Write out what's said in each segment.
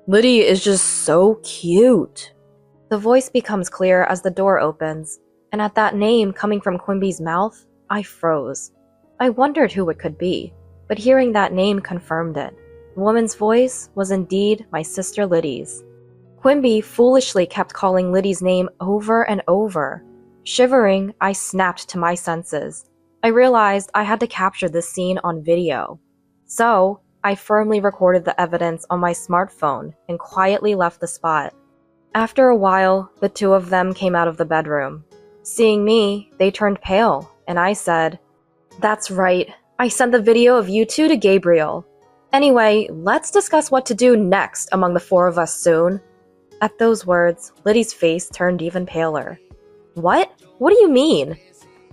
Liddy is just so cute. The voice becomes clear as the door opens, and at that name coming from Quimby's mouth, I froze. I wondered who it could be, but hearing that name confirmed it. The woman's voice was indeed my sister Liddy's. Quimby foolishly kept calling Liddy's name over and over. Shivering, I snapped to my senses. I realized I had to capture this scene on video. So, I firmly recorded the evidence on my smartphone and quietly left the spot. After a while, the two of them came out of the bedroom. Seeing me, they turned pale, and I said, "That's right, I sent the video of you two to Gabriel. Anyway, let's discuss what to do next among the four of us soon." At those words, Liddy's face turned even paler. "What? What do you mean?"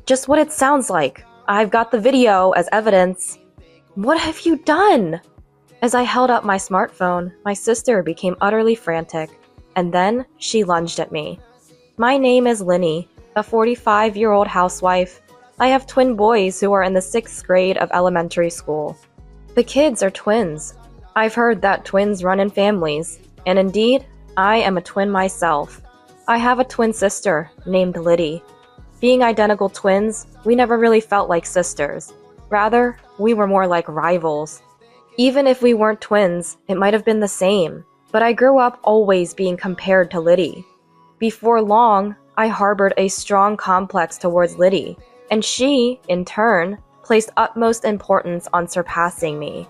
"Just what it sounds like. I've got the video as evidence." "What have you done?" As I held up my smartphone, my sister became utterly frantic, and then she lunged at me. "My name is Linny, a 45-year-old housewife. I have twin boys who are in the 6th grade of elementary school. The kids are twins. I've heard that twins run in families, and indeed, I am a twin myself. I have a twin sister named Liddy. Being identical twins, we never really felt like sisters. Rather, we were more like rivals. Even if we weren't twins, it might have been the same, but I grew up always being compared to Liddy. Before long, I harbored a strong complex towards Liddy, and she, in turn, placed utmost importance on surpassing me.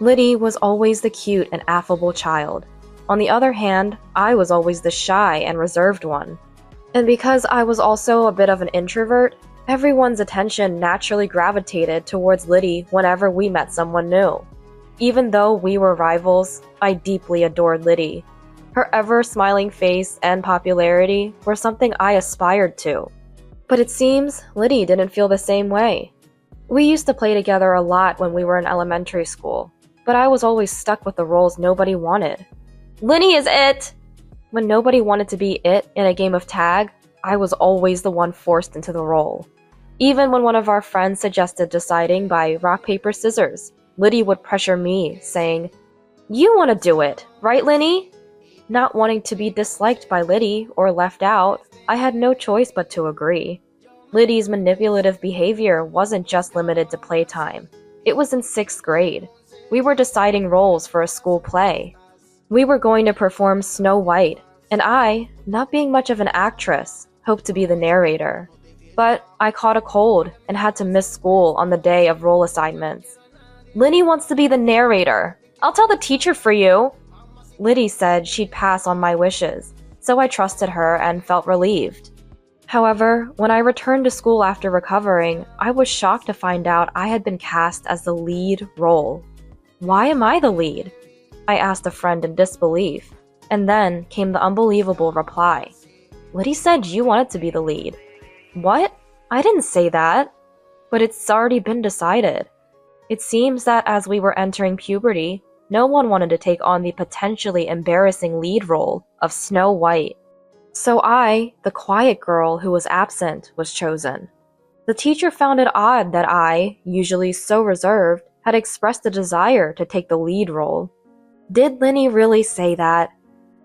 Liddy was always the cute and affable child. On the other hand, I was always the shy and reserved one. And because I was also a bit of an introvert, everyone's attention naturally gravitated towards Liddy whenever we met someone new. Even though we were rivals, I deeply adored Liddy. Her ever-smiling face and popularity were something I aspired to. But it seems Liddy didn't feel the same way. We used to play together a lot when we were in elementary school, but I was always stuck with the roles nobody wanted. "Linny is it!" When nobody wanted to be it in a game of tag, I was always the one forced into the role. Even when one of our friends suggested deciding by rock, paper, scissors, Liddy would pressure me, saying, "You want to do it, right, Linny?" Not wanting to be disliked by Liddy or left out, I had no choice but to agree. Liddy's manipulative behavior wasn't just limited to playtime. It was in 6th grade. We were deciding roles for a school play. We were going to perform Snow White, and I, not being much of an actress, hoped to be the narrator. But I caught a cold and had to miss school on the day of role assignments. "Linny wants to be the narrator. I'll tell the teacher for you." Liddy said she'd pass on my wishes, so I trusted her and felt relieved. However, when I returned to school after recovering, I was shocked to find out I had been cast as the lead role. "Why am I the lead?" I asked a friend in disbelief, and then came the unbelievable reply. "Liddy said you wanted to be the lead." "What? I didn't say that." "But it's already been decided." It seems that as we were entering puberty, no one wanted to take on the potentially embarrassing lead role of Snow White. So I, the quiet girl who was absent, was chosen. The teacher found it odd that I, usually so reserved, had expressed a desire to take the lead role. Did Linny really say that?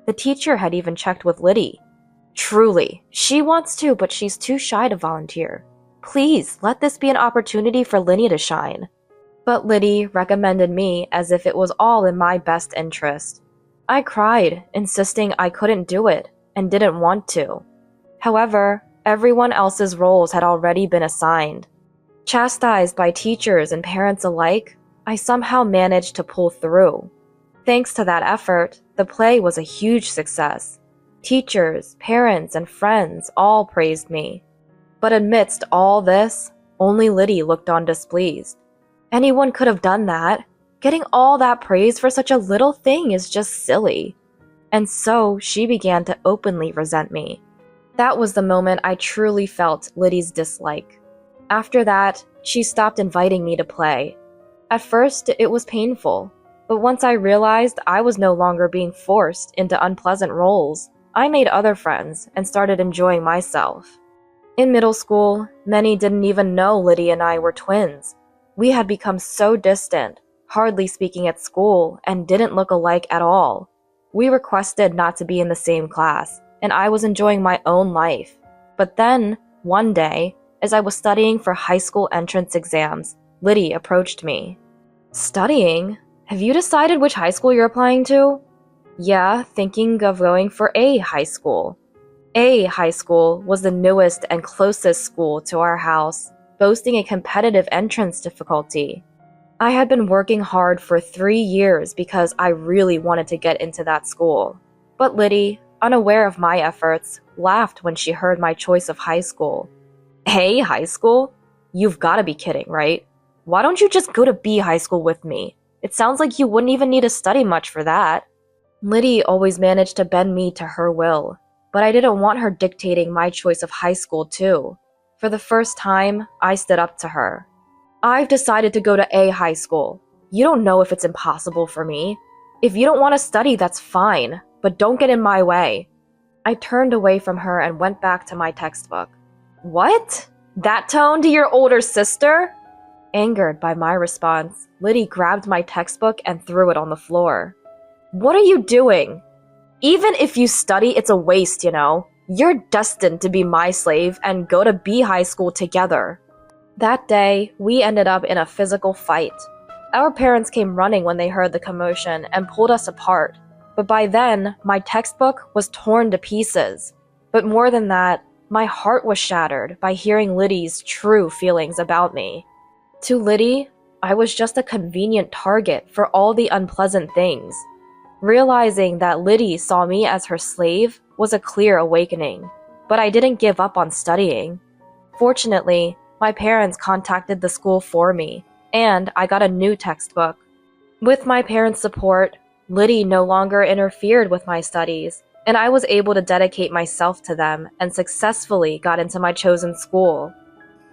The teacher had even checked with Liddy. "Truly, she wants to, but she's too shy to volunteer. Please, let this be an opportunity for Linny to shine." But Liddy recommended me as if it was all in my best interest. I cried, insisting I couldn't do it, and didn't want to. However, everyone else's roles had already been assigned. Chastised by teachers and parents alike, I somehow managed to pull through. Thanks to that effort, the play was a huge success. Teachers, parents, and friends all praised me. But amidst all this, only Liddy looked on displeased. Anyone could have done that. Getting all that praise for such a little thing is just silly. And so she began to openly resent me. That was the moment I truly felt Liddy's dislike. After that, she stopped inviting me to play. At first, it was painful, but once I realized I was no longer being forced into unpleasant roles, I made other friends and started enjoying myself. In middle school, many didn't even know Liddy and I were twins. We had become so distant, hardly speaking at school, and didn't look alike at all. We requested not to be in the same class, and I was enjoying my own life. But then, one day, as I was studying for high school entrance exams, Liddy approached me. Studying? Have you decided which high school you're applying to? Yeah, thinking of going for A high school. A high school was the newest and closest school to our house, boasting a competitive entrance difficulty. I had been working hard for 3 years because I really wanted to get into that school. But Liddy, unaware of my efforts, laughed when she heard my choice of high school. A high school? You've gotta be kidding, right? Why don't you just go to B high school with me? It sounds like you wouldn't even need to study much for that. Liddy always managed to bend me to her will, but I didn't want her dictating my choice of high school too. For the first time, I stood up to her. I've decided to go to A high school. You don't know if it's impossible for me. If you don't want to study, that's fine, but don't get in my way. I turned away from her and went back to my textbook. What? That tone to your older sister? Angered by my response, Liddy grabbed my textbook and threw it on the floor. What are you doing? Even if you study, it's a waste, you know. You're destined to be my slave and go to B high school together. That day, we ended up in a physical fight. Our parents came running when they heard the commotion and pulled us apart. But by then, my textbook was torn to pieces. But more than that, my heart was shattered by hearing Liddy's true feelings about me. To Liddy, I was just a convenient target for all the unpleasant things. Realizing that Liddy saw me as her slave was a clear awakening, but I didn't give up on studying. Fortunately, my parents contacted the school for me, and I got a new textbook. With my parents' support, Liddy no longer interfered with my studies, and I was able to dedicate myself to them and successfully got into my chosen school.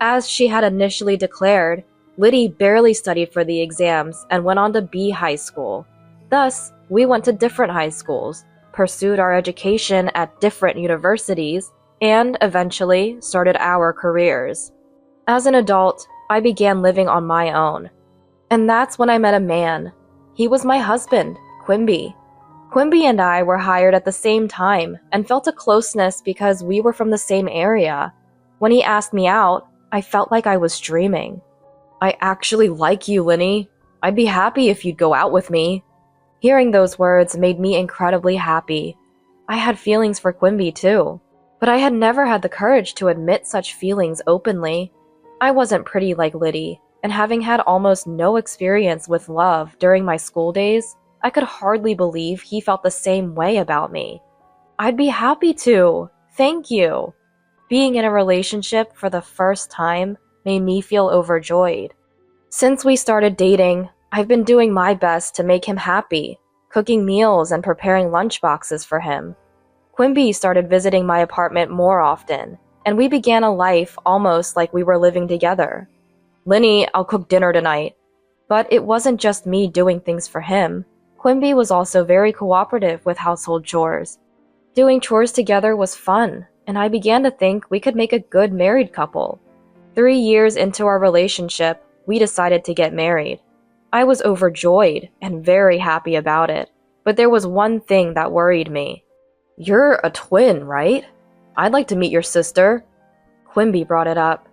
As she had initially declared, Liddy barely studied for the exams and went on to B high school. Thus, we went to different high schools, pursued our education at different universities, and eventually started our careers. As an adult, I began living on my own. And that's when I met a man. He was my husband, Quimby. Quimby and I were hired at the same time and felt a closeness because we were from the same area. When he asked me out, I felt like I was dreaming. I actually like you, Linny. I'd be happy if you'd go out with me. Hearing those words made me incredibly happy. I had feelings for Quimby too, but I had never had the courage to admit such feelings openly. I wasn't pretty like Liddy, and having had almost no experience with love during my school days, I could hardly believe he felt the same way about me. I'd be happy to. Thank you. Being in a relationship for the first time made me feel overjoyed. Since we started dating, I've been doing my best to make him happy, cooking meals and preparing lunch boxes for him. Quimby started visiting my apartment more often, and we began a life almost like we were living together. Linny, I'll cook dinner tonight. But it wasn't just me doing things for him. Quimby was also very cooperative with household chores. Doing chores together was fun, and I began to think we could make a good married couple. 3 years into our relationship, we decided to get married. I was overjoyed and very happy about it, but there was one thing that worried me. You're a twin, right? I'd like to meet your sister. Quimby brought it up.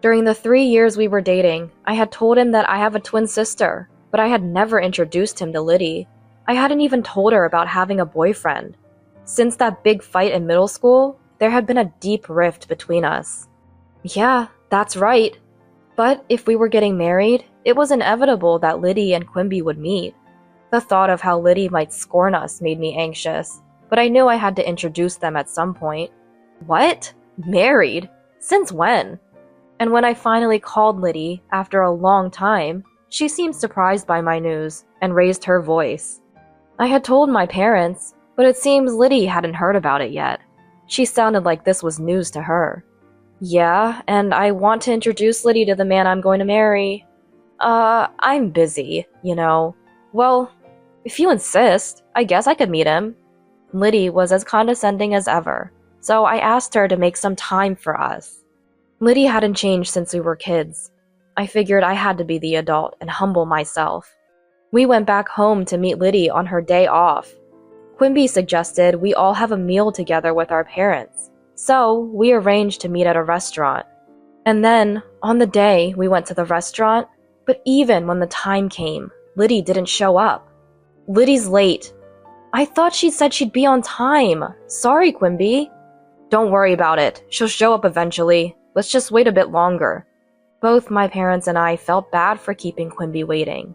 During the 3 years we were dating, I had told him that I have a twin sister, but I had never introduced him to Liddy. I hadn't even told her about having a boyfriend. Since that big fight in middle school, there had been a deep rift between us. Yeah, that's right. But if we were getting married, it was inevitable that Liddy and Quimby would meet. The thought of how Liddy might scorn us made me anxious, but I knew I had to introduce them at some point. What? Married? Since when? And when I finally called Liddy, after a long time, she seemed surprised by my news and raised her voice. I had told my parents, but it seems Liddy hadn't heard about it yet. She sounded like this was news to her. Yeah, and I want to introduce Liddy to the man I'm going to marry. I'm busy, you know. Well, if you insist, I guess I could meet him. Liddy was as condescending as ever, so I asked her to make some time for us. Liddy hadn't changed since we were kids. I figured I had to be the adult and humble myself. We went back home to meet Liddy on her day off. Quimby suggested we all have a meal together with our parents, so we arranged to meet at a restaurant. And then, on the day we went to the restaurant, but even when the time came, Liddy didn't show up. Liddy's late. I thought she said she'd be on time. Sorry, Quimby. Don't worry about it. She'll show up eventually. Let's just wait a bit longer. Both my parents and I felt bad for keeping Quimby waiting.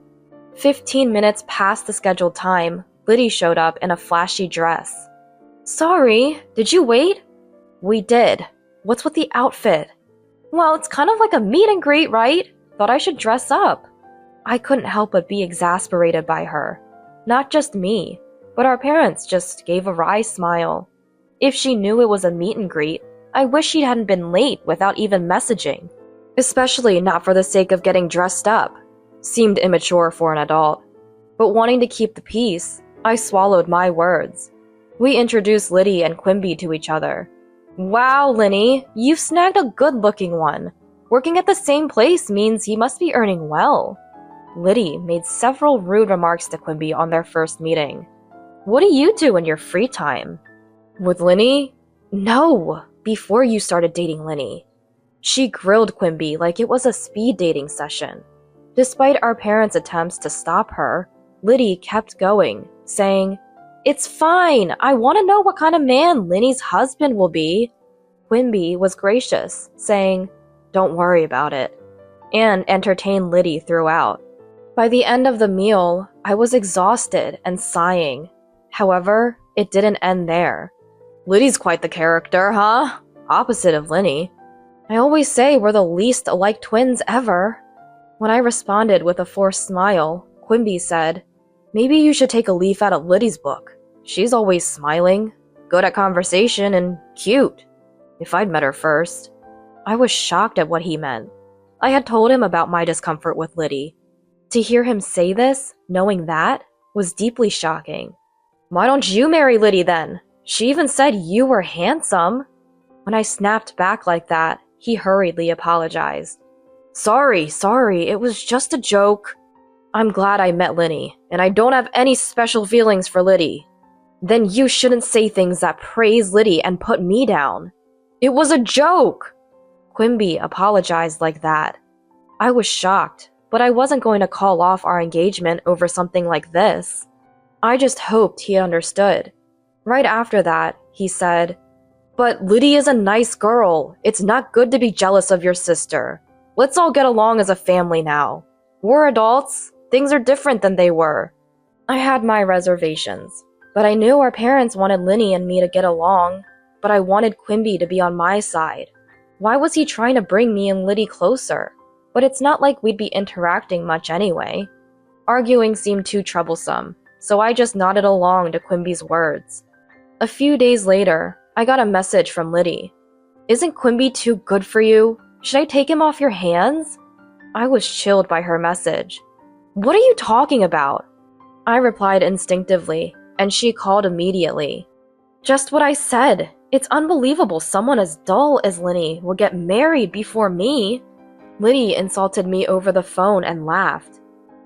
15 minutes past the scheduled time, Liddy showed up in a flashy dress. Sorry, did you wait? We did. What's with the outfit? Well, it's kind of like a meet and greet, right? Thought I should dress up. I couldn't help but be exasperated by her. Not just me, but our parents just gave a wry smile. If she knew it was a meet and greet, I wish she hadn't been late without even messaging. Especially not for the sake of getting dressed up. Seemed immature for an adult. But wanting to keep the peace, I swallowed my words. We introduced Liddy and Quimby to each other. Wow, Linny, you've snagged a good-looking one. Working at the same place means he must be earning well. Liddy made several rude remarks to Quimby on their first meeting. What do you do in your free time? With Linny? No, before you started dating Linny. She grilled Quimby like it was a speed dating session. Despite our parents' attempts to stop her, Liddy kept going, saying, It's fine, I want to know what kind of man Linny's husband will be. Quimby was gracious, saying, Don't worry about it, and entertained Liddy throughout. By the end of the meal, I was exhausted and sighing. However, it didn't end there. Liddy's quite the character, huh? Opposite of Linny. I always say we're the least alike twins ever. When I responded with a forced smile, Quimby said, Maybe you should take a leaf out of Liddy's book. She's always smiling, good at conversation, and cute. If I'd met her first. I was shocked at what he meant. I had told him about my discomfort with Liddy. To hear him say this, knowing that, was deeply shocking. Why don't you marry Liddy then? She even said you were handsome. When I snapped back like that, he hurriedly apologized. Sorry, it was just a joke. I'm glad I met Linny, and I don't have any special feelings for Liddy. Then you shouldn't say things that praise Liddy and put me down. It was a joke! Quimby apologized like that. I was shocked, but I wasn't going to call off our engagement over something like this. I just hoped he understood. Right after that, he said, But Liddy is a nice girl. It's not good to be jealous of your sister. Let's all get along as a family now. We're adults. Things are different than they were. I had my reservations, but I knew our parents wanted Linny and me to get along, but I wanted Quimby to be on my side. Why was he trying to bring me and Liddy closer? But it's not like we'd be interacting much anyway. Arguing seemed too troublesome, so I just nodded along to Quimby's words. A few days later, I got a message from Liddy. Isn't Quimby too good for you? Should I take him off your hands? I was chilled by her message. What are you talking about? I replied instinctively, and she called immediately. Just what I said. It's unbelievable someone as dull as Linny will get married before me. Liddy insulted me over the phone and laughed.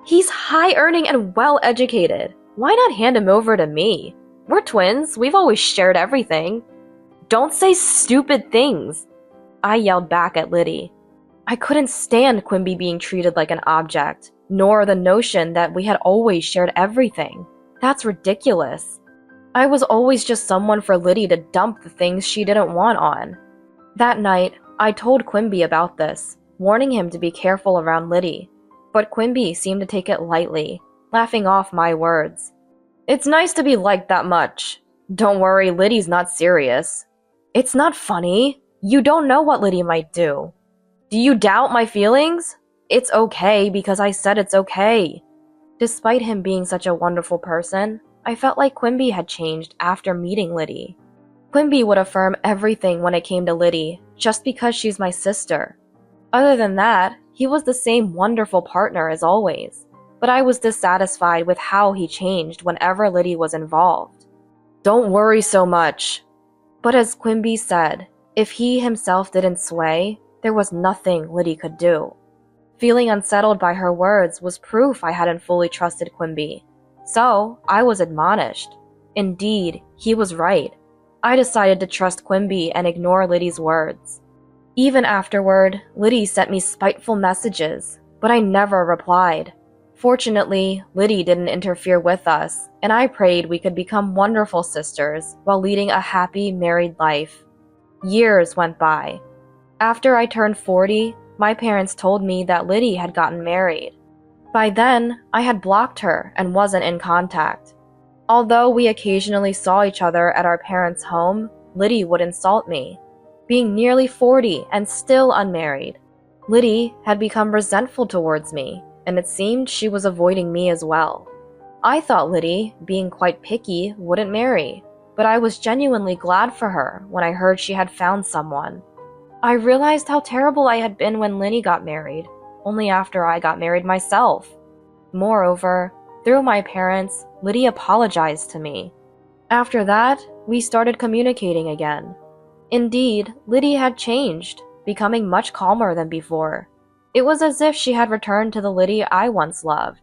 He's high-earning and well-educated. Why not hand him over to me? We're twins. We've always shared everything. Don't say stupid things. I yelled back at Liddy. I couldn't stand Quimby being treated like an object, nor the notion that we had always shared everything. That's ridiculous. I was always just someone for Liddy to dump the things she didn't want on. That night, I told Quimby about this, warning him to be careful around Liddy. But Quimby seemed to take it lightly, laughing off my words. It's nice to be liked that much. Don't worry, Liddy's not serious. It's not funny. You don't know what Liddy might do. Do you doubt my feelings? It's okay because I said it's okay. Despite him being such a wonderful person, I felt like Quimby had changed after meeting Liddy. Quimby would affirm everything when it came to Liddy, just because she's my sister. Other than that, he was the same wonderful partner as always, but I was dissatisfied with how he changed whenever Liddy was involved. Don't worry so much. But as Quimby said, if he himself didn't sway, there was nothing Liddy could do. Feeling unsettled by her words was proof I hadn't fully trusted Quimby. So, I was admonished. Indeed, he was right. I decided to trust Quimby and ignore Liddy's words. Even afterward, Liddy sent me spiteful messages, but I never replied. Fortunately, Liddy didn't interfere with us, and I prayed we could become wonderful sisters while leading a happy married life. Years went by. After I turned 40, my parents told me that Liddy had gotten married. By then, I had blocked her and wasn't in contact. Although we occasionally saw each other at our parents' home, Liddy would insult me. Being nearly 40 and still unmarried, Liddy had become resentful towards me, and it seemed she was avoiding me as well. I thought Liddy, being quite picky, wouldn't marry, but I was genuinely glad for her when I heard she had found someone. I realized how terrible I had been when Liddy got married, only after I got married myself. Moreover, through my parents, Liddy apologized to me. After that, we started communicating again. Indeed, Liddy had changed, becoming much calmer than before. It was as if she had returned to the Liddy I once loved.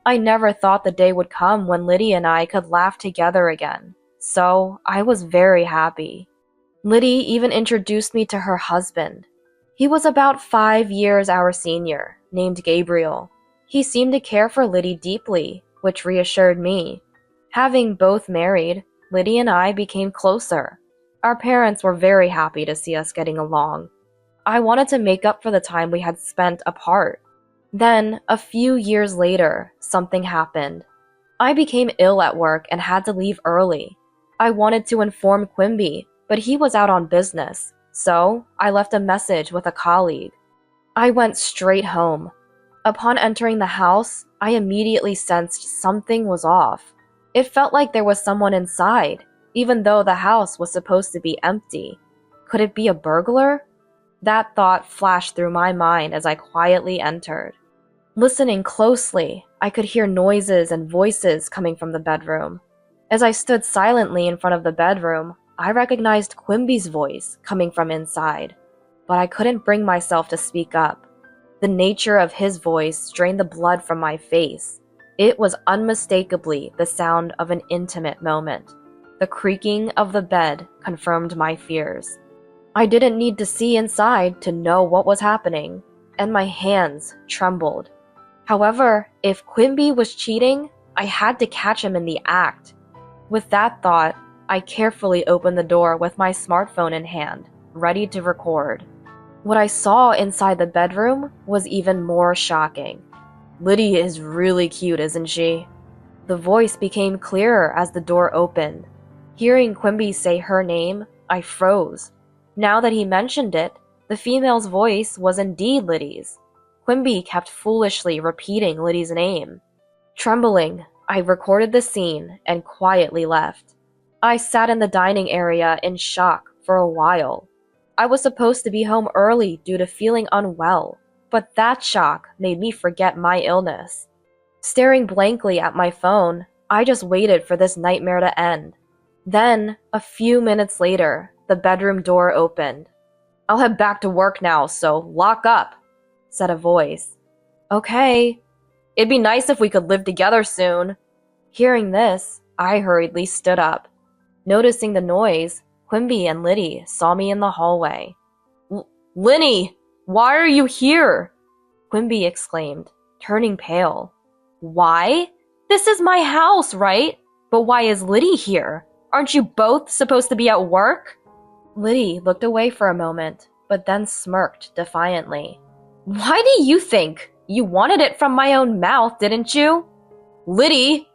I never thought the day would come when Liddy and I could laugh together again, so I was very happy. Liddy even introduced me to her husband. He was about 5 years our senior, named Gabriel. He seemed to care for Liddy deeply, which reassured me. Having both married, Liddy and I became closer. Our parents were very happy to see us getting along. I wanted to make up for the time we had spent apart. Then, a few years later, something happened. I became ill at work and had to leave early. I wanted to inform Quimby, but he was out on business, so I left a message with a colleague. I went straight home. Upon entering the house, I immediately sensed something was off. It felt like there was someone inside, even though the house was supposed to be empty. Could it be a burglar? That thought flashed through my mind as I quietly entered. Listening closely, I could hear noises and voices coming from the bedroom. As I stood silently in front of the bedroom, I recognized Quimby's voice coming from inside, but I couldn't bring myself to speak up. The nature of his voice drained the blood from my face. It was unmistakably the sound of an intimate moment. The creaking of the bed confirmed my fears. I didn't need to see inside to know what was happening, and my hands trembled. However, if Quimby was cheating, I had to catch him in the act. With that thought, I carefully opened the door with my smartphone in hand, ready to record. What I saw inside the bedroom was even more shocking. Liddy is really cute, isn't she? The voice became clearer as the door opened. Hearing Quimby say her name, I froze. Now that he mentioned it, the female's voice was indeed Liddy's. Quimby kept foolishly repeating Liddy's name. Trembling, I recorded the scene and quietly left. I sat in the dining area in shock for a while. I was supposed to be home early due to feeling unwell, but that shock made me forget my illness. Staring blankly at my phone, I just waited for this nightmare to end. Then, a few minutes later, the bedroom door opened. "I'll head back to work now, so lock up," said a voice. "Okay. It'd be nice if we could live together soon." Hearing this, I hurriedly stood up. Noticing the noise, Quimby and Liddy saw me in the hallway. "Linny, why are you here?" Quimby exclaimed, turning pale. "Why? This is my house, right? But why is Liddy here? Aren't you both supposed to be at work?" Liddy looked away for a moment, but then smirked defiantly. "Why do you think? You wanted it from my own mouth, didn't you?" "Liddy!"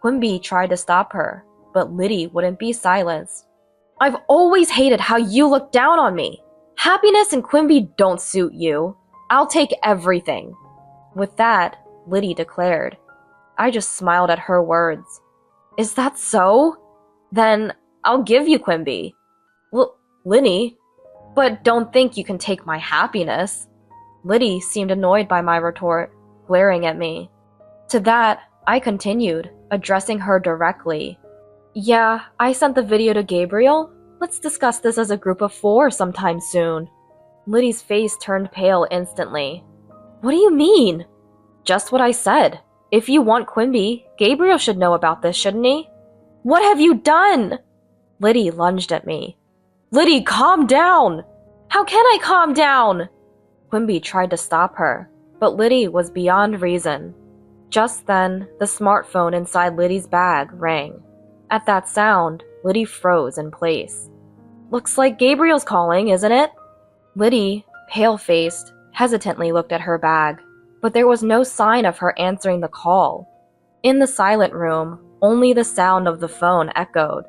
Quimby tried to stop her, but Liddy wouldn't be silenced. "I've always hated how you look down on me. Happiness and Quimby don't suit you. I'll take everything." With that, Liddy declared. I just smiled at her words. "Is that so? Then I'll give you Quimby." Liddy, but don't think you can take my happiness." Liddy seemed annoyed by my retort, glaring at me. To that, I continued, addressing her directly. "Yeah, I sent the video to Gabriel. Let's discuss this as a group of 4 sometime soon." Liddy's face turned pale instantly. "What do you mean?" "Just what I said. If you want Quimby, Gabriel should know about this, shouldn't he?" What have you done? Liddy lunged at me. Liddy, calm down! How can I calm down? Quimby tried to stop her, but Liddy was beyond reason. Just then, the smartphone inside Liddy's bag rang. At that sound, Liddy froze in place. Looks like Gabriel's calling, isn't it? Liddy, pale-faced, hesitantly looked at her bag, but there was no sign of her answering the call. In the silent room, only the sound of the phone echoed.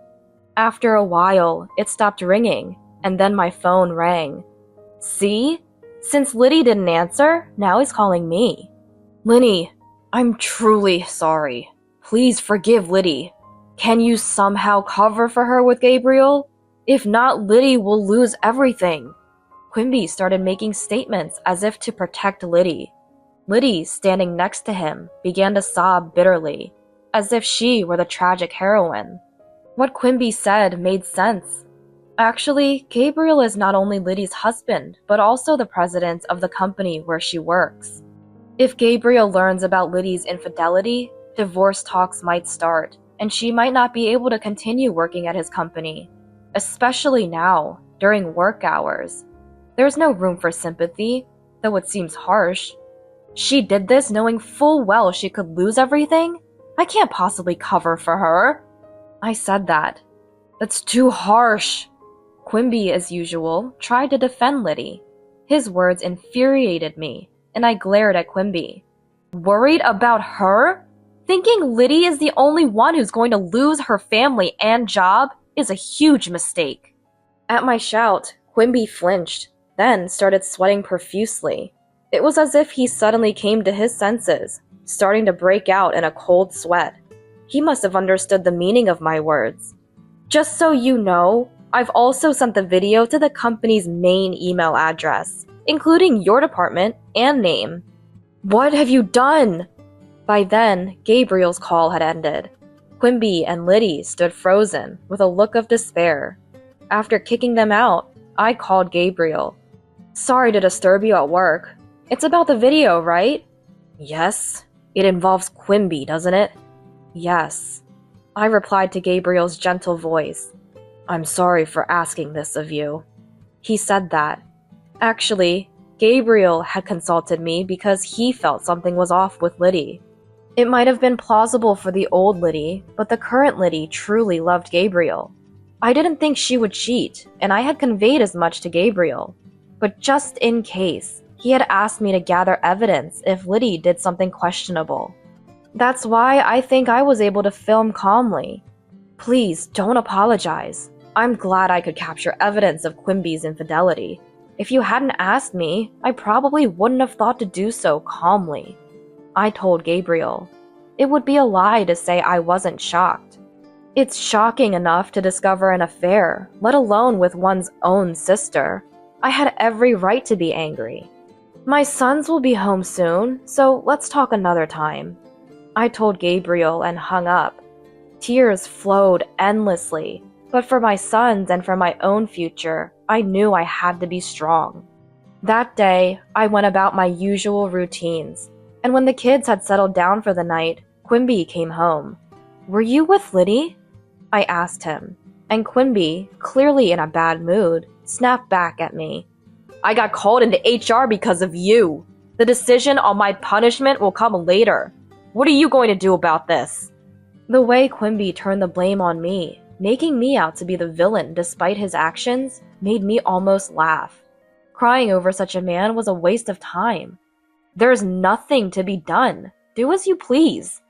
After a while, it stopped ringing, and then my phone rang. See? Since Liddy didn't answer, now he's calling me. Liddy, I'm truly sorry. Please forgive Liddy. Can you somehow cover for her with Gabriel? If not, Liddy will lose everything. Quimby started making statements as if to protect Liddy. Liddy, standing next to him, began to sob bitterly, as if she were the tragic heroine. What Quimby said made sense. Actually, Gabriel is not only Liddy's husband, but also the president of the company where she works. If Gabriel learns about Liddy's infidelity, divorce talks might start, and she might not be able to continue working at his company, especially now, during work hours. There's no room for sympathy, though it seems harsh. She did this knowing full well she could lose everything? I can't possibly cover for her. I said that. That's too harsh. Quimby, as usual, tried to defend Liddy. His words infuriated me, and I glared at Quimby. Worried about her? Thinking Liddy is the only one who's going to lose her family and job is a huge mistake. At my shout, Quimby flinched, then started sweating profusely. It was as if he suddenly came to his senses, starting to break out in a cold sweat. He must have understood the meaning of my words. Just so you know, I've also sent the video to the company's main email address, including your department and name. What have you done? By then, Gabriel's call had ended. Quimby and Liddy stood frozen with a look of despair. After kicking them out, I called Gabriel. Sorry to disturb you at work. It's about the video, right? Yes. It involves Quimby, doesn't it? Yes. I replied to Gabriel's gentle voice. I'm sorry for asking this of you. He said that. Actually, Gabriel had consulted me because he felt something was off with Liddy. It might have been plausible for the old Liddy, but the current Liddy truly loved Gabriel. I didn't think she would cheat, and I had conveyed as much to Gabriel. But just in case, he had asked me to gather evidence if Liddy did something questionable. That's why I think I was able to film calmly. Please, don't apologize. I'm glad I could capture evidence of Quimby's infidelity. If you hadn't asked me, I probably wouldn't have thought to do so calmly. I told Gabriel. It would be a lie to say I wasn't shocked. It's shocking enough to discover an affair, let alone with one's own sister. I had every right to be angry. My sons will be home soon, so let's talk another time. I told Gabriel and hung up. Tears flowed endlessly, but for my sons and for my own future, I knew I had to be strong. That day, I went about my usual routines, and when the kids had settled down for the night, Quimby came home. Were you with Liddy? I asked him, and Quimby, clearly in a bad mood, snapped back at me. I got called into HR because of you. The decision on my punishment will come later. What are you going to do about this? The way Quimby turned the blame on me, making me out to be the villain despite his actions, made me almost laugh. Crying over such a man was a waste of time. There's nothing to be done. Do as you please.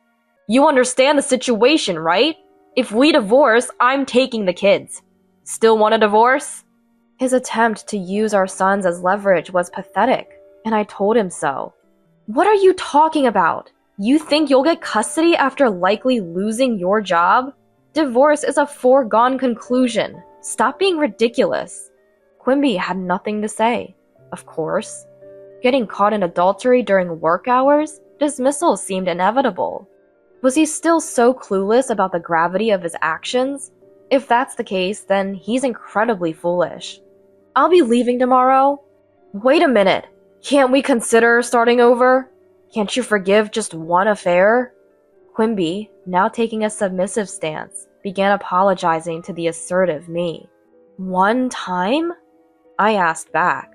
You understand the situation, right? If we divorce, I'm taking the kids. Still want a divorce? His attempt to use our sons as leverage was pathetic, and I told him so. What are you talking about? You think you'll get custody after likely losing your job? Divorce is a foregone conclusion. Stop being ridiculous. Quimby had nothing to say. Of course. Getting caught in adultery during work hours? Dismissal seemed inevitable. Was he still so clueless about the gravity of his actions? If that's the case, then he's incredibly foolish. I'll be leaving tomorrow. Wait a minute. Can't we consider starting over? Can't you forgive just one affair? Quimby, now taking a submissive stance, began apologizing to the assertive me. One time? I asked back.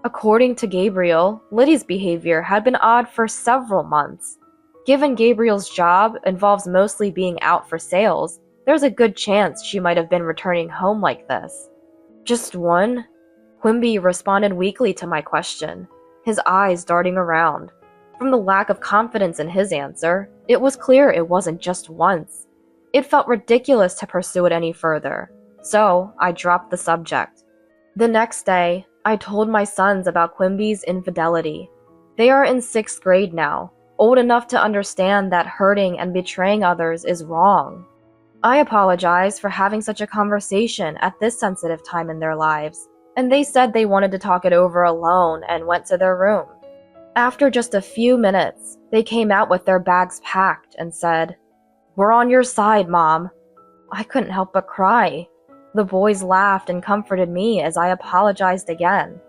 According to Gabriel, Liddy's behavior had been odd for several months. Given Gabriel's job involves mostly being out for sales, there's a good chance she might have been returning home like this. Just one? Quimby responded weakly to my question, his eyes darting around. From the lack of confidence in his answer, it was clear it wasn't just once. It felt ridiculous to pursue it any further, so I dropped the subject. The next day, I told my sons about Quimby's infidelity. They are in 6th grade now, old enough to understand that hurting and betraying others is wrong. I apologized for having such a conversation at this sensitive time in their lives, and they said they wanted to talk it over alone and went to their room. After just a few minutes, they came out with their bags packed and said, "We're on your side, Mom." I couldn't help but cry. The boys laughed and comforted me as I apologized again.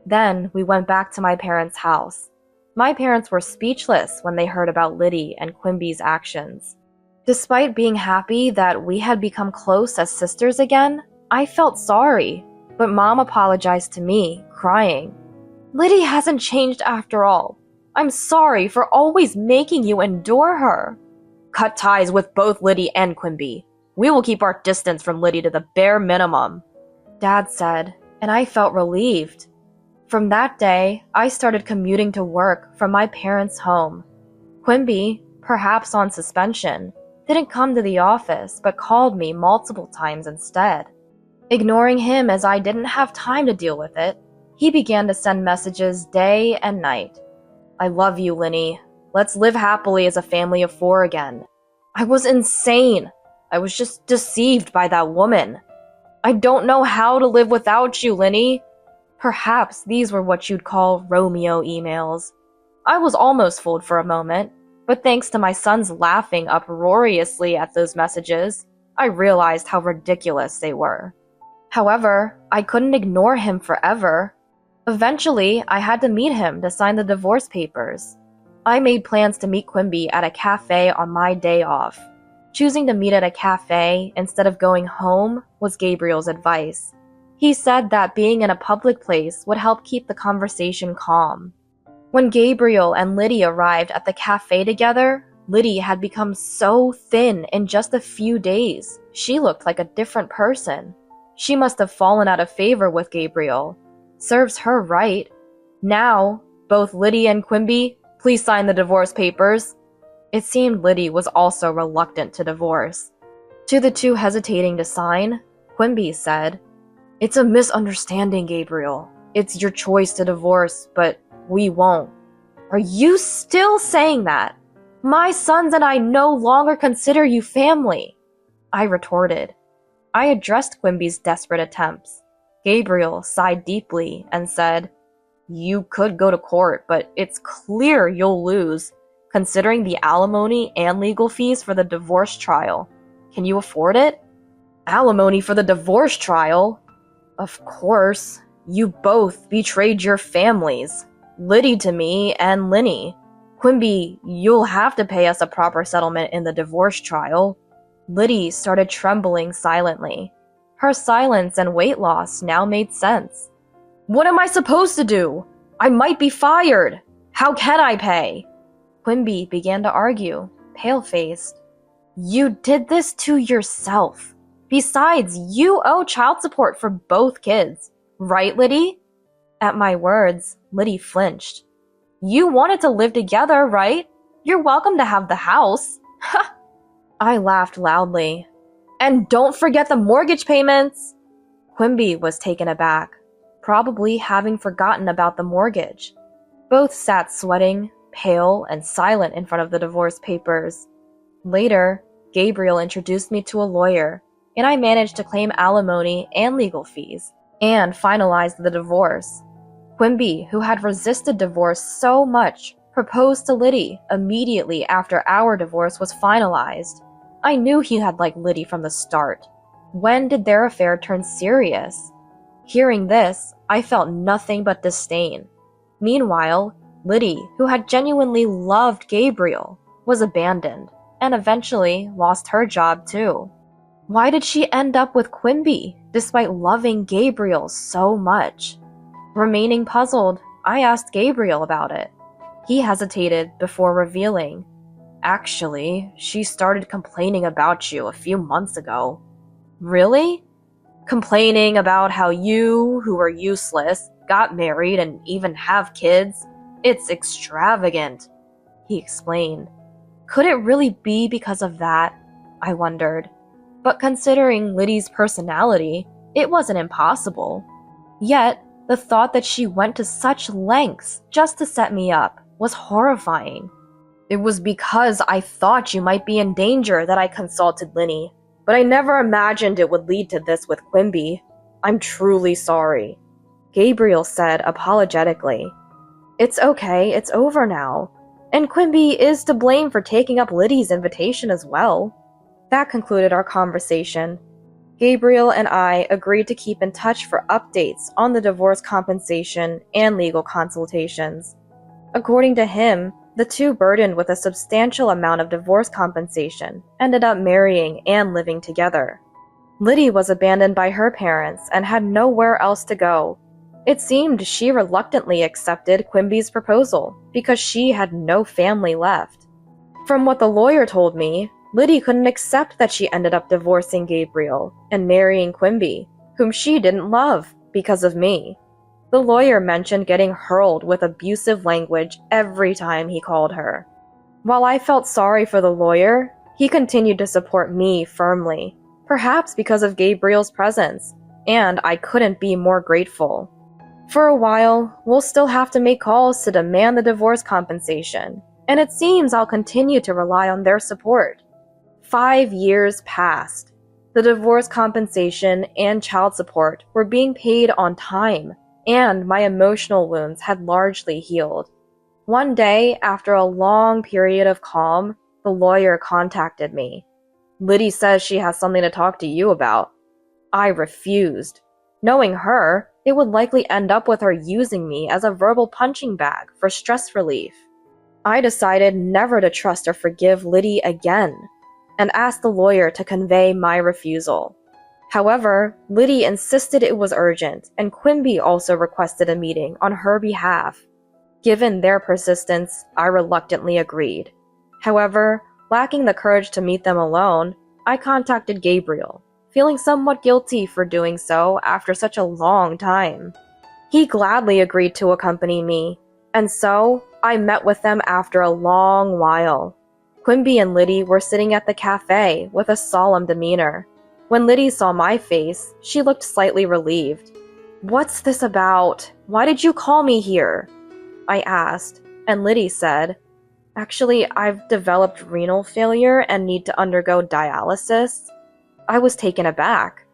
Then we went back to my parents' house. My parents were speechless when they heard about Liddy and Quimby's actions. Despite being happy that we had become close as sisters again, I felt sorry, but Mom apologized to me, crying. "Liddy hasn't changed after all. I'm sorry for always making you endure her." "Cut ties with both Liddy and Quimby. We will keep our distance from Liddy to the bare minimum," Dad said, and I felt relieved. From that day, I started commuting to work from my parents' home. Quimby, perhaps on suspension, didn't come to the office but called me multiple times instead. Ignoring him as I didn't have time to deal with it, he began to send messages day and night. "I love you, Linny. Let's live happily as a family of 4 again." I was insane. I was just deceived by that woman. "I don't know how to live without you, Linny." Perhaps these were what you'd call Romeo emails. I was almost fooled for a moment, but thanks to my sons laughing uproariously at those messages, I realized how ridiculous they were. However, I couldn't ignore him forever. Eventually, I had to meet him to sign the divorce papers. I made plans to meet Quimby at a cafe on my day off. Choosing to meet at a cafe instead of going home was Gabriel's advice. He said that being in a public place would help keep the conversation calm. When Gabriel and Liddy arrived at the cafe together, Liddy had become so thin in just a few days. She looked like a different person. She must have fallen out of favor with Gabriel. Serves her right. Now, both Liddy and Quimby, please sign the divorce papers. It seemed Liddy was also reluctant to divorce. To the two hesitating to sign, Quimby said, "It's a misunderstanding, Gabriel. It's your choice to divorce, but we won't." "Are you still saying that? My sons and I no longer consider you family," I retorted. I addressed Quimby's desperate attempts. Gabriel sighed deeply and said, "You could go to court, but it's clear you'll lose, considering the alimony and legal fees for the divorce trial. Can you afford it?" "Alimony for the divorce trial? Of course. You both betrayed your families. Liddy to me and Linny. Quimby, you'll have to pay us a proper settlement in the divorce trial." Liddy started trembling silently. Her silence and weight loss now made sense. "What am I supposed to do? I might be fired. How can I pay?" Quimby began to argue, pale-faced. "You did this to yourself. Besides, you owe child support for both kids. Right, Liddy?" At my words, Liddy flinched. "You wanted to live together, right? You're welcome to have the house." Ha! I laughed loudly. "And don't forget the mortgage payments!" Quimby was taken aback, probably having forgotten about the mortgage. Both sat sweating, pale, and silent in front of the divorce papers. Later, Gabriel introduced me to a lawyer, and I managed to claim alimony and legal fees, and finalized the divorce. Quimby, who had resisted divorce so much, proposed to Liddy immediately after our divorce was finalized. I knew he had liked Liddy from the start. When did their affair turn serious? Hearing this, I felt nothing but disdain. Meanwhile, Liddy, who had genuinely loved Gabriel, was abandoned, and eventually lost her job too. Why did she end up with Quimby, despite loving Gabriel so much? Remaining puzzled, I asked Gabriel about it. He hesitated before revealing. Actually, she started complaining about you a few months ago. Really? Complaining about how you, who were useless, got married and even have kids? It's extravagant, he explained. Could it really be because of that? I wondered. But considering Liddy's personality, it wasn't impossible. Yet, the thought that she went to such lengths just to set me up was horrifying. It was because I thought you might be in danger that I consulted Linny, but I never imagined it would lead to this with Quimby. I'm truly sorry, Gabriel said apologetically. It's okay, it's over now. And Quimby is to blame for taking up Liddy's invitation as well. That concluded our conversation. Gabriel and I agreed to keep in touch for updates on the divorce compensation and legal consultations. According to him, the two burdened with a substantial amount of divorce compensation ended up marrying and living together. Liddy was abandoned by her parents and had nowhere else to go. It seemed she reluctantly accepted Quimby's proposal because she had no family left. From what the lawyer told me, Liddy couldn't accept that she ended up divorcing Gabriel and marrying Quimby, whom she didn't love, because of me. The lawyer mentioned getting hurled with abusive language every time he called her. While I felt sorry for the lawyer, he continued to support me firmly, perhaps because of Gabriel's presence, and I couldn't be more grateful. For a while, we'll still have to make calls to demand the divorce compensation, and it seems I'll continue to rely on their support. 5 years passed. The divorce compensation and child support were being paid on time, and my emotional wounds had largely healed. One day, after a long period of calm, the lawyer contacted me. Liddy says she has something to talk to you about. I refused. Knowing her, it would likely end up with her using me as a verbal punching bag for stress relief. I decided never to trust or forgive Liddy again, and asked the lawyer to convey my refusal. However, Liddy insisted it was urgent, and Quimby also requested a meeting on her behalf. Given their persistence, I reluctantly agreed. However, lacking the courage to meet them alone, I contacted Gabriel, feeling somewhat guilty for doing so after such a long time. He gladly agreed to accompany me, and so I met with them after a long while. Quimby and Liddy were sitting at the cafe with a solemn demeanor. When Liddy saw my face, she looked slightly relieved. "What's this about? Why did you call me here?" I asked, and Liddy said, "Actually, I've developed renal failure and need to undergo dialysis." I was taken aback.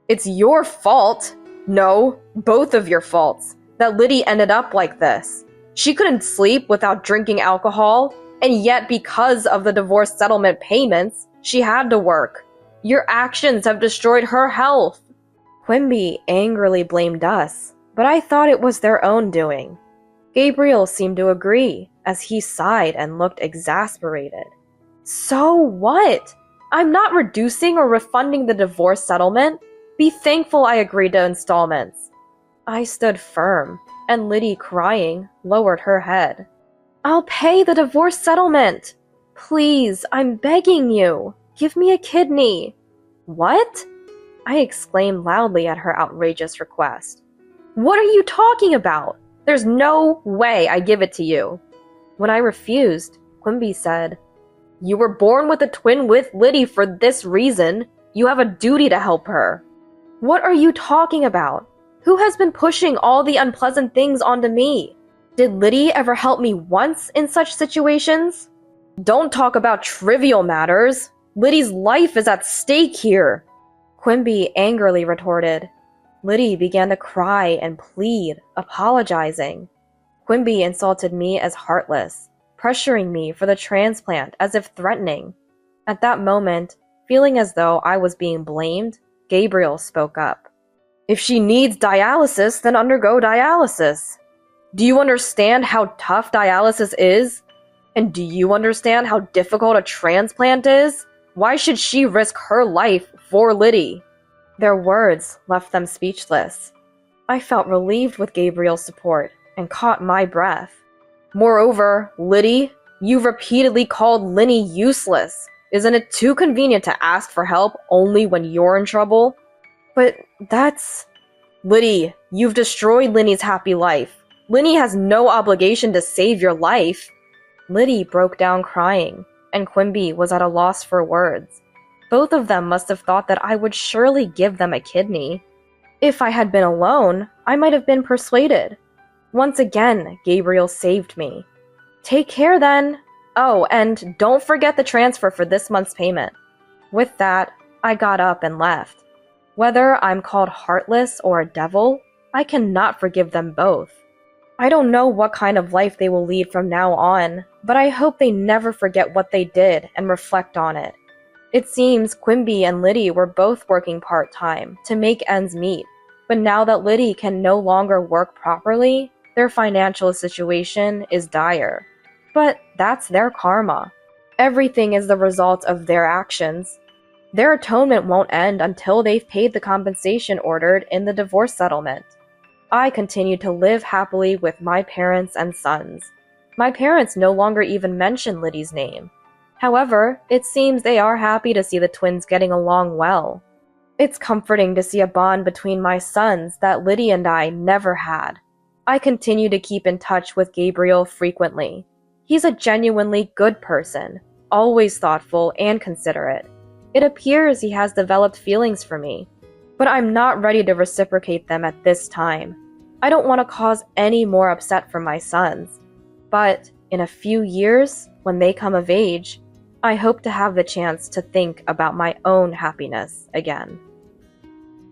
"It's your fault! No, both of your faults, that Liddy ended up like this. She couldn't sleep without drinking alcohol, and yet because of the divorce settlement payments, she had to work. Your actions have destroyed her health." Quimby angrily blamed us, but I thought it was their own doing. Gabriel seemed to agree, as he sighed and looked exasperated. "So what? I'm not reducing or refunding the divorce settlement. Be thankful I agreed to installments." I stood firm, and Liddy, crying, lowered her head. "I'll pay the divorce settlement. Please, I'm begging you. Give me a kidney." "What?" I exclaimed loudly at her outrageous request. "What are you talking about? There's no way I give it to you." When I refused, Quimby said, "You were born with a twin with Liddy for this reason. You have a duty to help her." "What are you talking about? Who has been pushing all the unpleasant things onto me? Did Liddy ever help me once in such situations?" "Don't talk about trivial matters. Liddy's life is at stake here," Quimby angrily retorted. Liddy began to cry and plead, apologizing. Quimby insulted me as heartless, pressuring me for the transplant as if threatening. At that moment, feeling as though I was being blamed, Gabriel spoke up. "If she needs dialysis, then undergo dialysis. Do you understand how tough dialysis is? And do you understand how difficult a transplant is? Why should she risk her life for Liddy? Their words left them speechless. I felt relieved with Gabriel's support and caught my breath. Moreover, Liddy, you've repeatedly called Linny useless. Isn't it too convenient to ask for help only when you're in trouble? But that's... Liddy, you've destroyed Linny's happy life. Linny has no obligation to save your life. Liddy broke down crying, and Quimby was at a loss for words. Both of them must have thought that I would surely give them a kidney. If I had been alone, I might have been persuaded. Once again, Gabriel saved me. Take care then. Oh, and don't forget the transfer for this month's payment. With that, I got up and left. Whether I'm called heartless or a devil, I cannot forgive them both. I don't know what kind of life they will lead from now on, but I hope they never forget what they did and reflect on it. It seems Quimby and Liddy were both working part-time to make ends meet, but now that Liddy can no longer work properly, their financial situation is dire. But that's their karma. Everything is the result of their actions. Their atonement won't end until they've paid the compensation ordered in the divorce settlement. I continue to live happily with my parents and sons. My parents no longer even mention Liddy's name. However, it seems they are happy to see the twins getting along well. It's comforting to see a bond between my sons that Liddy and I never had. I continue to keep in touch with Gabriel frequently. He's a genuinely good person, always thoughtful and considerate. It appears he has developed feelings for me, but I'm not ready to reciprocate them at this time. I don't want to cause any more upset for my sons. But in a few years, when they come of age, I hope to have the chance to think about my own happiness again.